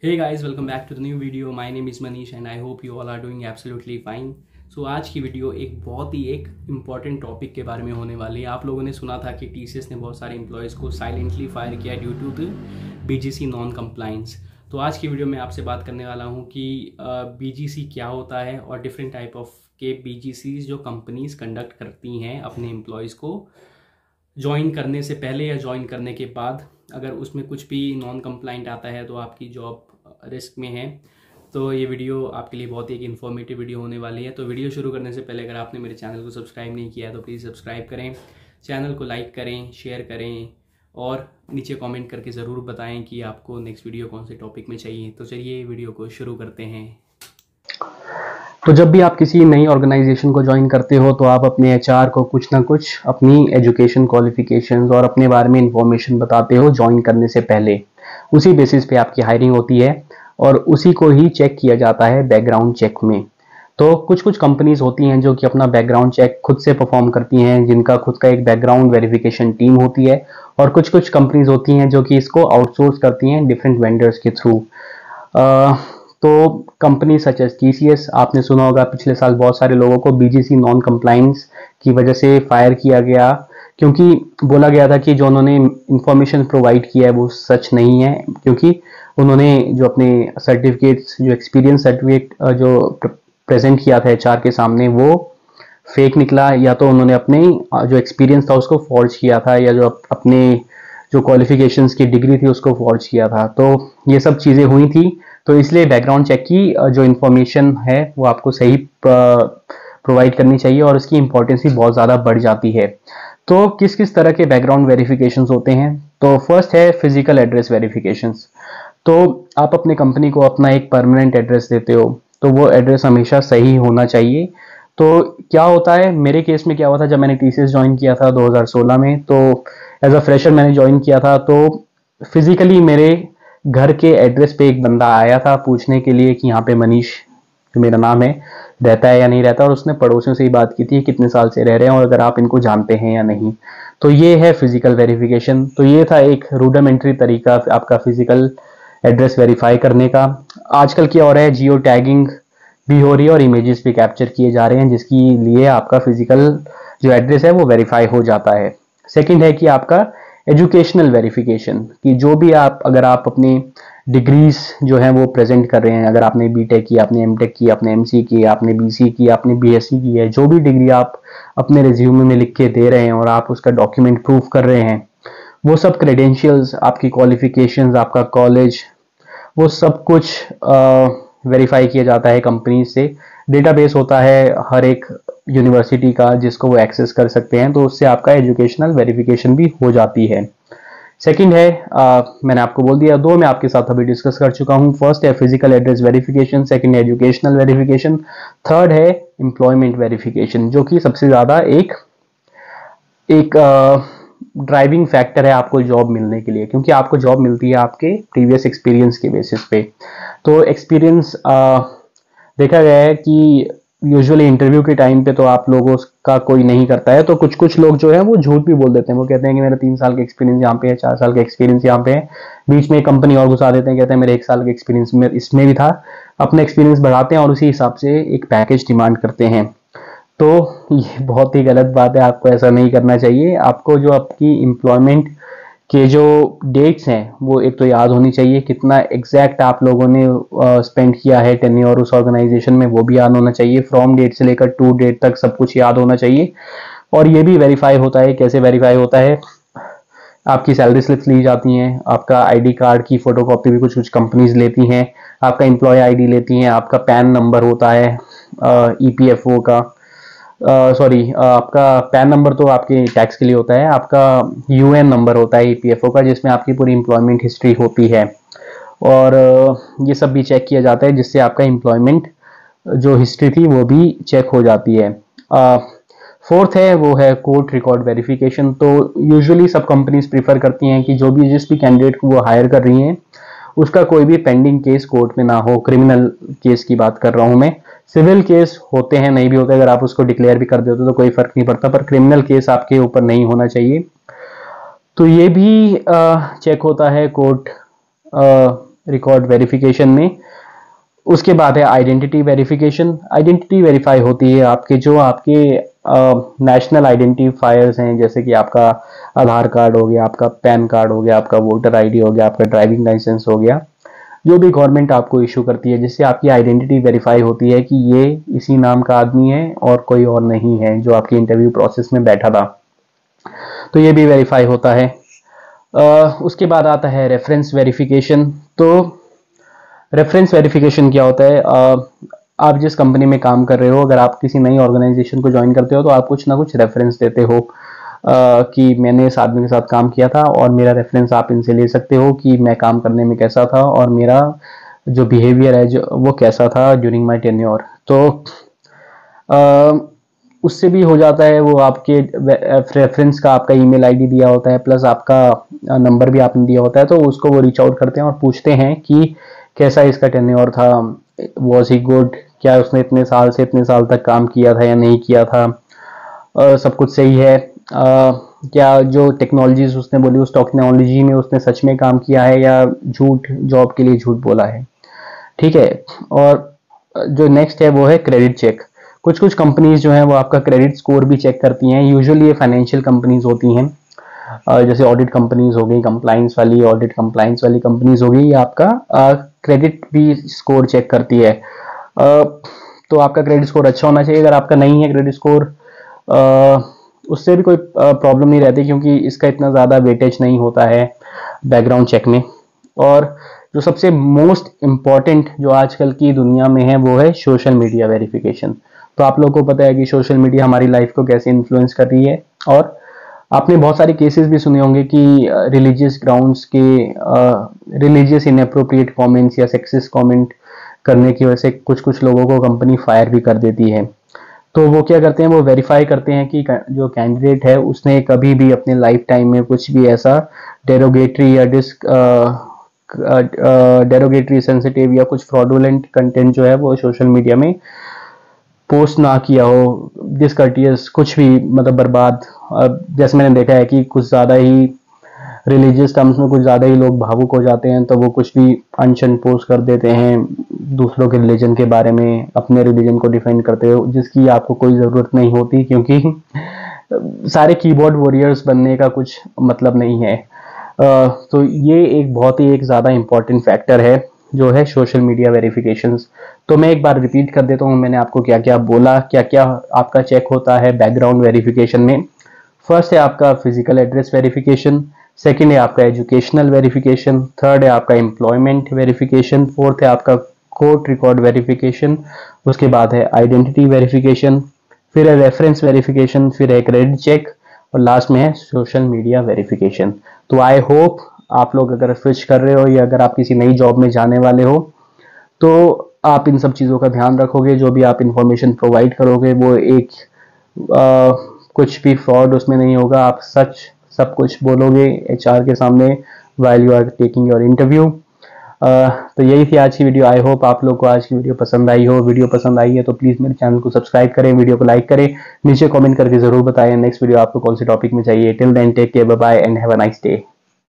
Hey guys, welcome back to the new video. My name is Manish and I hope you all are doing absolutely fine. So आज की video एक बहुत ही important topic के बारे में होने वाली है। आप लोगों ने सुना था कि टीसीएस ने बहुत सारे एम्प्लॉयज़ को साइलेंटली फायर किया due to the BGC non compliance. तो आज की वीडियो में आपसे बात करने वाला हूँ कि बीजीसी क्या होता है और डिफरेंट टाइप ऑफ के बीजीसीज जो कंपनीज कंडक्ट करती हैं अपने एम्प्लॉयज़ को ज्वाइन करने से पहले या ज्वाइन करने के बाद। अगर उसमें कुछ भी नॉन कंप्लाइंट आता है तो आपकी जॉब रिस्क में है। तो ये वीडियो आपके लिए बहुत ही एक इन्फॉर्मेटिव वीडियो होने वाली है। तो वीडियो शुरू करने से पहले अगर आपने मेरे चैनल को सब्सक्राइब नहीं किया है तो प्लीज़ सब्सक्राइब करें, चैनल को लाइक करें, शेयर करें और नीचे कमेंट करके ज़रूर बताएं कि आपको नेक्स्ट वीडियो कौन से टॉपिक में चाहिए। तो चलिए वीडियो को शुरू करते हैं। तो जब भी आप किसी नई ऑर्गेनाइजेशन को ज्वाइन करते हो तो आप अपने एचआर को कुछ ना कुछ अपनी एजुकेशन क्वालिफिकेशंस और अपने बारे में इंफॉर्मेशन बताते हो ज्वाइन करने से पहले। उसी बेसिस पे आपकी हायरिंग होती है और उसी को ही चेक किया जाता है बैकग्राउंड चेक में। तो कुछ कुछ कंपनीज होती हैं जो कि अपना बैकग्राउंड चेक खुद से परफॉर्म करती हैं, जिनका खुद का एक बैकग्राउंड वेरिफिकेशन टीम होती है, और कुछ कुछ कंपनीज होती हैं जो कि इसको आउटसोर्स करती हैं डिफरेंट वेंडर्स के थ्रू। तो कंपनी सच एज टीसीएस, आपने सुना होगा पिछले साल बहुत सारे लोगों को बीजीसी नॉन कंप्लायंस की वजह से फायर किया गया, क्योंकि बोला गया था कि जो उन्होंने इंफॉर्मेशन प्रोवाइड किया है वो सच नहीं है, क्योंकि उन्होंने जो अपने सर्टिफिकेट्स, जो एक्सपीरियंस सर्टिफिकेट जो प्रेजेंट किया था एचआर के सामने, वो फेक निकला, या तो उन्होंने अपने जो एक्सपीरियंस था उसको फॉर्ज किया था, या जो अपने जो क्वालिफिकेशंस की डिग्री थी उसको फॉर्ज किया था। तो ये सब चीज़ें हुई थी। तो इसलिए बैकग्राउंड चेक की जो इन्फॉर्मेशन है वो आपको सही प्रोवाइड करनी चाहिए और उसकी इंपॉर्टेंस भी बहुत ज़्यादा बढ़ जाती है। तो किस किस तरह के बैकग्राउंड वेरिफिकेशन होते हैं? तो फर्स्ट है फिजिकल एड्रेस वेरिफिकेशन। तो आप अपने कंपनी को अपना एक परमानेंट एड्रेस देते हो तो वो एड्रेस हमेशा सही होना चाहिए। तो क्या होता है, मेरे केस में क्या हुआ था, जब मैंने टीसीएस ज्वाइन किया था 2016 में, तो एज अ फ्रेशर मैंने ज्वाइन किया था। तो फिजिकली मेरे घर के एड्रेस पे एक बंदा आया था पूछने के लिए कि यहाँ पे मनीष, जो मेरा नाम है, रहता है या नहीं रहता, और उसने पड़ोसियों से ही बात की थी कितने साल से रह रहे हैं और अगर आप इनको जानते हैं या नहीं। तो ये है फिजिकल वेरिफिकेशन। तो ये था एक रूडामेंट्री तरीका आपका फिजिकल एड्रेस वेरीफाई करने का। आजकल क्या हो रहा है, जियो टैगिंग भी हो रही है और इमेजेस भी कैप्चर किए जा रहे हैं, जिसके लिए आपका फिजिकल जो एड्रेस है वो वेरीफाई हो जाता है। सेकंड है कि आपका एजुकेशनल वेरिफिकेशन, कि जो भी आप, अगर आप अपनी डिग्रीज जो हैं वो प्रेजेंट कर रहे हैं, अगर आपने बीटेक की, आपने एमटेक की, आपने एमसी की, आपने बीसी की, आपने बीएससी की है, जो भी डिग्री आप अपने रिज्यूमे में लिख के दे रहे हैं और आप उसका डॉक्यूमेंट प्रूफ कर रहे हैं, वो सब क्रेडेंशियल्स, आपकी क्वालिफिकेशंस, आपका कॉलेज, वो सब कुछ वेरीफाई किया जाता है कंपनी से। डेटाबेस होता है हर एक यूनिवर्सिटी का जिसको वो एक्सेस कर सकते हैं, तो उससे आपका एजुकेशनल वेरिफिकेशन भी हो जाती है। सेकंड है, मैंने आपको बोल दिया, दो मैं आपके साथ अभी डिस्कस कर चुका हूँ। फर्स्ट है फिजिकल एड्रेस वेरिफिकेशन, सेकंड है एजुकेशनल वेरिफिकेशन, थर्ड है एम्प्लॉयमेंट वेरिफिकेशन, जो कि सबसे ज़्यादा एक एक ड्राइविंग फैक्टर है आपको जॉब मिलने के लिए, क्योंकि आपको जॉब मिलती है आपके प्रीवियस एक्सपीरियंस के बेसिस पे। तो एक्सपीरियंस देखा गया है कि यूजुअली इंटरव्यू के टाइम पे तो आप लोगों का कोई नहीं करता है, तो कुछ कुछ लोग जो है वो झूठ भी बोल देते हैं। वो कहते हैं कि मेरा 3 साल का एक्सपीरियंस यहाँ पे है, 4 साल का एक्सपीरियंस यहाँ पे है, बीच में एक कंपनी और घुसा देते हैं, कहते हैं मेरे 1 साल का एक्सपीरियंस में इसमें भी था। अपना एक्सपीरियंस बढ़ाते हैं और उसी हिसाब से एक पैकेज डिमांड करते हैं। तो ये बहुत ही गलत बात है, आपको ऐसा नहीं करना चाहिए। आपको जो आपकी एम्प्लॉयमेंट के जो डेट्स हैं वो एक तो याद होनी चाहिए, कितना एग्जैक्ट आप लोगों ने स्पेंड किया है टेन्योर उस ऑर्गेनाइजेशन में, वो भी याद होना चाहिए। फ्रॉम डेट से लेकर टू डेट तक सब कुछ याद होना चाहिए। और ये भी वेरीफाई होता है, कैसे वेरीफाई होता है, आपकी सैलरी स्लिप्स ली जाती हैं, आपका आईडी कार्ड की फोटोकॉपी भी कुछ कुछ कंपनीज लेती हैं, आपका एम्प्लॉय आईडी लेती हैं, आपका पैन नंबर होता है ईपीएफओ का, सॉरी आपका पैन नंबर तो आपके टैक्स के लिए होता है, आपका यूएन नंबर होता है ईपीएफओ का, जिसमें आपकी पूरी एम्प्लॉयमेंट हिस्ट्री होती है। और ये सब भी चेक किया जाता है, जिससे आपका एम्प्लॉयमेंट जो हिस्ट्री थी वो भी चेक हो जाती है। फोर्थ है वो है कोर्ट रिकॉर्ड वेरिफिकेशन। तो यूजुअली सब कंपनीज प्रीफर करती हैं कि जो भी जिस भी कैंडिडेट को वो हायर कर रही हैं उसका कोई भी पेंडिंग केस कोर्ट में ना हो। क्रिमिनल केस की बात कर रहा हूं मैं, सिविल केस होते हैं, नहीं भी होते, अगर आप उसको डिक्लेयर भी कर देते हो तो कोई फर्क नहीं पड़ता, पर क्रिमिनल केस आपके ऊपर नहीं होना चाहिए। तो ये भी चेक होता है कोर्ट रिकॉर्ड वेरिफिकेशन में। उसके बाद है आइडेंटिटी वेरिफिकेशन। आइडेंटिटी वेरीफाई होती है आपके नेशनल आइडेंटिफायर्स हैं, जैसे कि आपका आधार कार्ड हो गया, आपका पैन कार्ड हो गया, आपका वोटर आईडी हो गया, आपका ड्राइविंग लाइसेंस हो गया, जो भी गवर्नमेंट आपको इशू करती है, जिससे आपकी आइडेंटिटी वेरीफाई होती है कि ये इसी नाम का आदमी है और कोई और नहीं है जो आपकी इंटरव्यू प्रोसेस में बैठा था। तो ये भी वेरीफाई होता है। उसके बाद आता है रेफरेंस वेरिफिकेशन। तो रेफरेंस वेरिफिकेशन क्या होता है? आप जिस कंपनी में काम कर रहे हो, अगर आप किसी नई ऑर्गेनाइजेशन को ज्वाइन करते हो तो आप कुछ ना कुछ रेफरेंस देते हो कि मैंने इस आदमी के साथ काम किया था और मेरा रेफरेंस आप इनसे ले सकते हो कि मैं काम करने में कैसा था और मेरा जो बिहेवियर है जो वो कैसा था ड्यूरिंग माय टेन्योर। तो उससे भी हो जाता है। वो आपके रेफरेंस का आपका ईमेल आईडी दिया होता है, प्लस आपका नंबर भी आपने दिया होता है, तो उसको वो रीच आउट करते हैं और पूछते हैं कि कैसा इसका टेन्योर था, वॉज ही गुड, क्या उसने इतने साल से इतने साल तक काम किया था या नहीं किया था, सब कुछ सही है, क्या जो टेक्नोलॉजीज उसने बोली उस टेक्नोलॉजी में उसने सच में काम किया है या झूठ जॉब के लिए झूठ बोला है। ठीक है। और जो नेक्स्ट है वो है क्रेडिट चेक। कुछ कुछ कंपनीज जो हैं वो आपका क्रेडिट स्कोर भी चेक करती हैं। यूजुअली ये फाइनेंशियल कंपनीज होती हैं, जैसे ऑडिट कंपनीज हो गई, कंप्लाइंस वाली ऑडिट कंप्लाइंस वाली कंपनीज हो गई, ये आपका क्रेडिट भी स्कोर चेक करती है। तो आपका क्रेडिट स्कोर अच्छा होना चाहिए। अगर आपका नहीं है क्रेडिट स्कोर, उससे भी कोई प्रॉब्लम नहीं रहती, क्योंकि इसका इतना ज़्यादा वेटेज नहीं होता है बैकग्राउंड चेक में। और जो सबसे मोस्ट इम्पॉर्टेंट जो आजकल की दुनिया में है वो है सोशल मीडिया वेरिफिकेशन। तो आप लोगों को पता है कि सोशल मीडिया हमारी लाइफ को कैसे इन्फ्लुएंस कर रही है, और आपने बहुत सारे केसेस भी सुने होंगे कि रिलीजियस ग्राउंड्स के रिलीजियस इनएप्रोप्रिएट कमेंट्स या सेक्सिस्ट कमेंट करने की वजह से कुछ कुछ लोगों को कंपनी फायर भी कर देती है। तो वो क्या करते हैं, वो वेरीफाई करते हैं कि जो कैंडिडेट है उसने कभी भी अपने लाइफ टाइम में कुछ भी ऐसा डेरोगेटरी या डेरोगेटरी, सेंसिटिव या कुछ फ्रॉडुलेंट कंटेंट जो है वो सोशल मीडिया में पोस्ट ना किया हो, डिसकर्टियस कुछ भी, मतलब बर्बाद। जैसे मैंने देखा है कि कुछ ज़्यादा ही रिलीजियस टर्म्स में कुछ ज़्यादा ही लोग भावुक हो जाते हैं, तो वो कुछ भी अनशन पोस्ट कर देते हैं दूसरों के रिलीजन के बारे में, अपने रिलीजन को डिफेंड करते हो, जिसकी आपको कोई ज़रूरत नहीं होती, क्योंकि सारे कीबोर्ड वॉरियर्स बनने का कुछ मतलब नहीं है। तो ये एक बहुत ही एक ज़्यादा इम्पॉर्टेंट फैक्टर है जो है सोशल मीडिया वेरिफिकेशंस। तो मैं एक बार रिपीट कर देता हूँ, मैंने आपको क्या क्या बोला, क्या क्या आपका चेक होता है बैकग्राउंड वेरिफिकेशन में। फर्स्ट है आपका फिजिकल एड्रेस वेरिफिकेशन, सेकंड है आपका एजुकेशनल वेरिफिकेशन, थर्ड है आपका एम्प्लॉयमेंट वेरिफिकेशन, फोर्थ है आपका कोर्ट रिकॉर्ड वेरिफिकेशन, उसके बाद है आइडेंटिटी वेरिफिकेशन, फिर है रेफरेंस वेरिफिकेशन, फिर है क्रेडिट चेक, और लास्ट में है सोशल मीडिया वेरिफिकेशन। तो आई होप आप लोग अगर स्विच कर रहे हो या अगर आप किसी नई जॉब में जाने वाले हो तो आप इन सब चीज़ों का ध्यान रखोगे। जो भी आप इंफॉर्मेशन प्रोवाइड करोगे वो एक कुछ भी फ्रॉड उसमें नहीं होगा, आप सच सब कुछ बोलोगे एचआर के सामने while you are taking your interview. तो यही थी आज की वीडियो। आई होप आप लोग को आज की वीडियो पसंद आई हो। वीडियो पसंद आई है तो प्लीज़ मेरे चैनल को सब्सक्राइब करें, वीडियो को लाइक करें, नीचे कमेंट करके ज़रूर बताएं नेक्स्ट वीडियो आपको कौन से टॉपिक में चाहिए। Till then take care, bye bye and have a nice day.